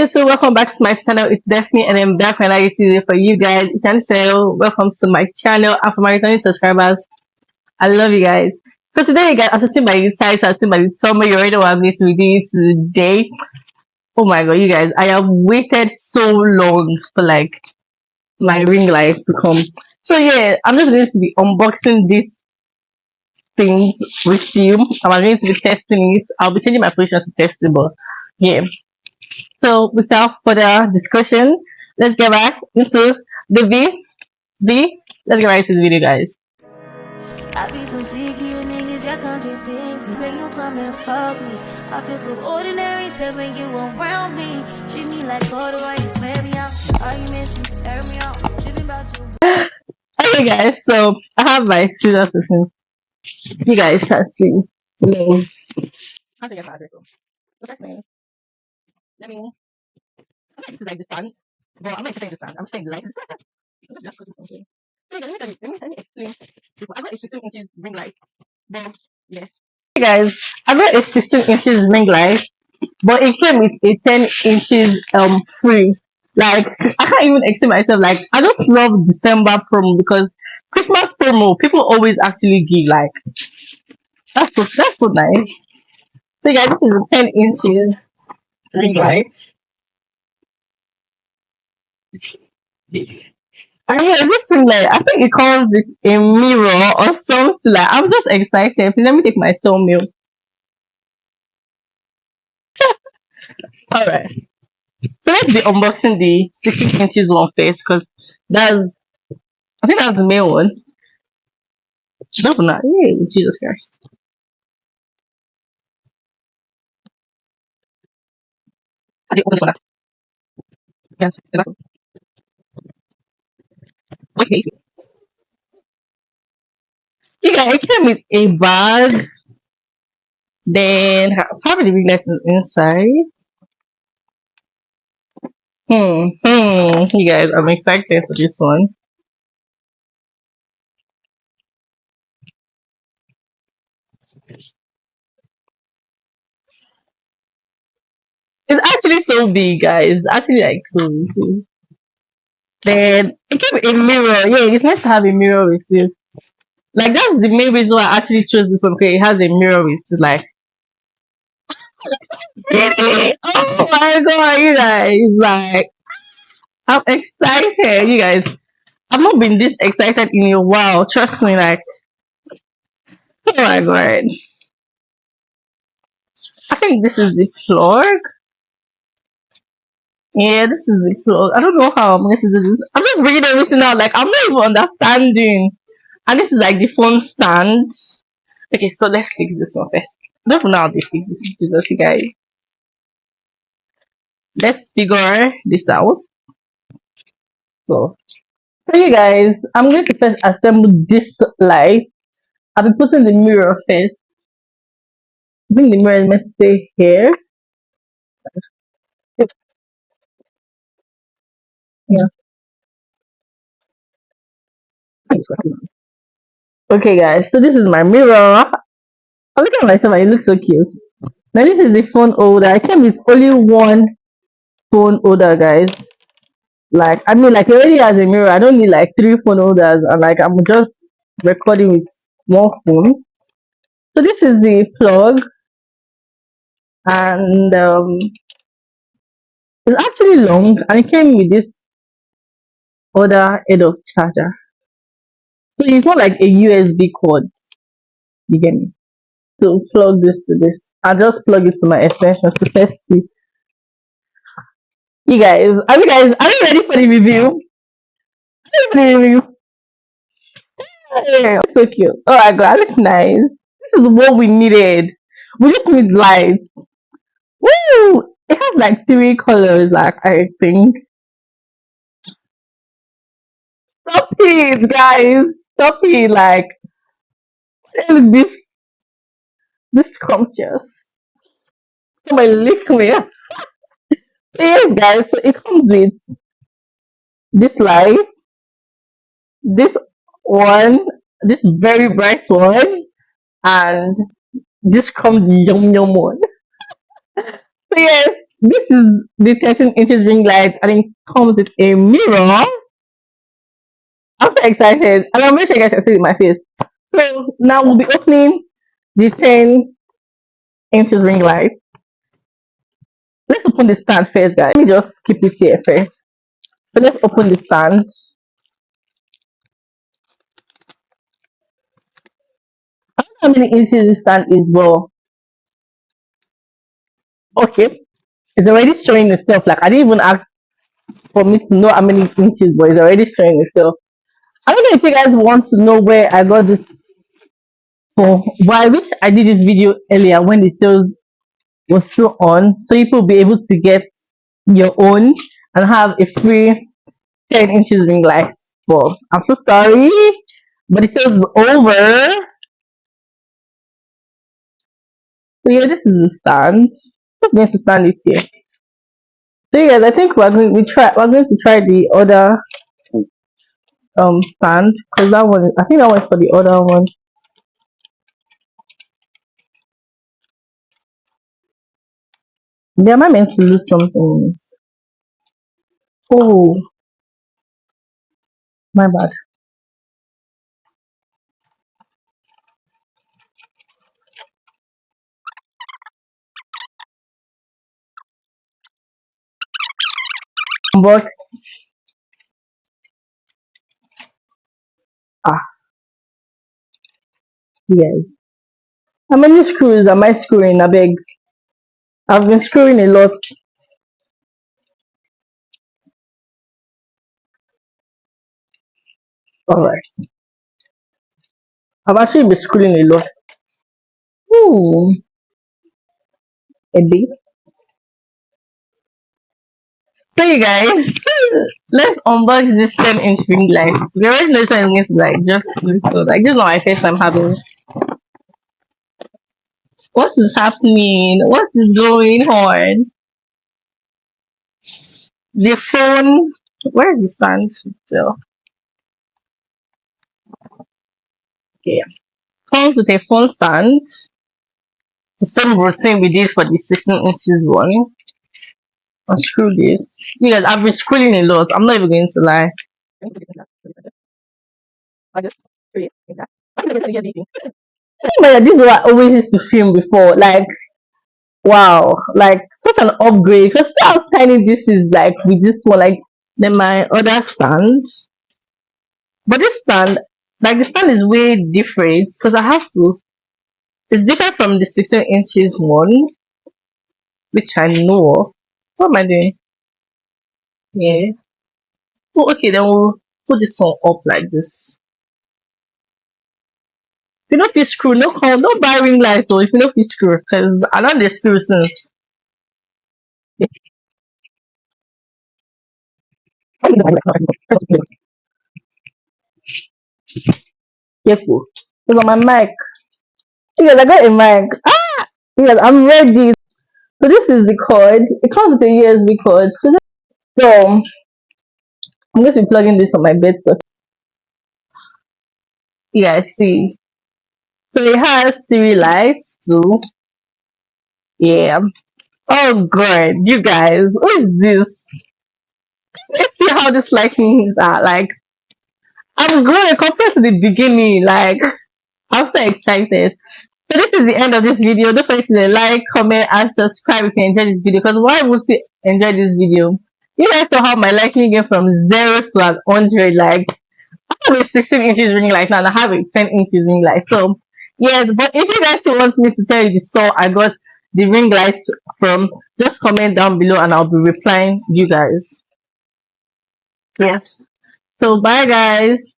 YouTube, welcome back to my channel. It's Daphne and I'm back with another video for you guys. You can say welcome to my channel, and for my returning subscribers, I love you guys. So today, you guys, as you see by the title, as you see by the thumbnail, you already know what I'm going to be doing today. Oh my god, you guys, I have waited so long for like my ring light to come. So yeah, I'm just going to be unboxing these things with you. I'm going to be testing it. I'll be changing my position to testable. Yeah. So without further discussion, let's get back into the let's get right into the video, guys. I be so sick of you niggas, y'all contradict me. When you come and fuck me, I feel so ordinary, except when you around me. Treat me like corduroy, you play me out. Arguments, you air me out. Tripping about you. Okay, guys, so I have my scissors with me. You guys can see. Hello. How to get my address? What's my name? Let me. I think it's like the stand. But I'm not saying the stand. I'm saying the light. Let's just go to something. Let me explain. I got a 16 inches ring light. But yeah. Hey guys, I got a 16 inches ring light, but it came with a 10 inches free. Like I can't even explain myself. Like I just love December promo because Christmas promo people always actually give like that's so nice. So guys, this is a 10 inches ring light. I mean, this ring light, I think it comes with a mirror or something. Like I'm just excited. So let me take my thumbnail. All right. So let's be unboxing the 16 inches one first because that's I think that's the main one. No, not. Hey, Jesus Christ. I didn't open this one up. Yes, exactly. Okay. You guys, it came with a bag. Then probably the ring light inside. You guys, I'm excited for this one. It's actually so big, guys. It's actually like so big. Then it came with a mirror. Yeah, it's nice to have a mirror with it. Like that's the main reason why I actually chose this one. Okay, it has a mirror with it. Like, oh my god, you guys! Like, I'm excited, you guys. I've not been this excited in a while. Trust me, like, oh my god. I think this is the plug. Yeah, this is the plug. I don't know how I'm going to do this. I'm just bringing everything out. Like, I'm not even understanding. And this is like the phone stand. Okay, so let's fix this one first. I don't know how they fix this, Jesus, you guys. Let's figure this out. So you guys, I'm going to first assemble this light. I'll be putting the mirror first. I think the mirror is meant to stay here. Yeah. Okay, guys. So this is my mirror. I'm looking at myself and it looks so cute. Now this is the phone holder. I came with only one phone holder, guys. Like I mean, like it already has a mirror. I don't need like three phone holders, and like I'm just recording with one phone. So this is the plug, and it's actually long, and it came with this other head of charger. So it's not like a USB cord. You get me? So plug this to this. I just plug it to my extension to test it. Are you ready for the review? Are you ready for the review? Hey, so cute. Oh my god, I look nice. This is what we needed. We just need lights. Woo! It has like three colors, like I think. Stop it, guys. Stop it, like look this scrumptious. Somebody lick me. So yes, guys, so it comes with this light, this one, this very bright one, and this comes yum yum one. So yes, This is the 13 inches ring light, and it comes with a mirror. I'm so excited, and I'm sure you guys can see it in my face. So now we'll be opening the 10 inches ring light. Let's open the stand first, guys. Let me just keep it here first. So let's open the stand. I don't know how many inches the stand is, but okay. It's already showing itself. Like I didn't even ask for me to know how many inches, but it's already showing itself. I don't know if you guys want to know where I got this for, but I wish I did this video earlier when the sales was still on, so you will be able to get your own and have a free 10 inches ring light. But I'm so sorry, but the sales is over. So yeah, this is the stand. Just going to stand it here. So yes, I think we're going to try the other stand, because that one I think that one's for the other one. Yeah, am I meant to lose something? Oh, my bad. But ah, yes. How many screws am I screwing? I beg. I've been screwing a lot. All right. I've actually been screwing a lot. Ooh, a bit. So you guys, let's unbox this 10-inch ring light. We already know it's going to like just little. Like this is not my first time having. What is happening? What is going on? The phone. Where is the stand? Still. Okay. Comes with a phone stand. The same routine we did for the 16 inches one. Unscrew this. You guys, I've been scrolling a lot. I'm not even going to lie. This is what I always used to film before. Like, wow, like such an upgrade. Because see how tiny this is, like with this one, like then my other stand. But this stand, like the stand is way different because I have to. It's different from the 16 inches one, which I know. What am I doing? Yeah. Oh, okay, then we'll put this one up like this. If you don't feel screw, no call, no buy ring light though. If you don't feel screw, because I don't the screw since. Careful. It's on my mic. Yes, I got a mic. Ah! Yes, I'm ready. So this is the cord. It comes with a USB cord. So I'm going to be plugging this on my bed. So yeah, see. So it has 3 lights too. Yeah. Oh god, you guys, what is this? Let's see how this lighting are. Like I'm good compared to the beginning. Like I'm so excited. So this is the end of this video. Don't forget to like, comment, and subscribe if you enjoyed this video. Because why would you enjoy this video? You guys saw how my lighting get from 0 to 100. Like I have a 16 inches ring light now, and I have a 10 inches ring light. So yes, but if you guys still want me to tell you the store I got the ring lights from, just comment down below and I'll be replying you guys. Yes. So bye guys.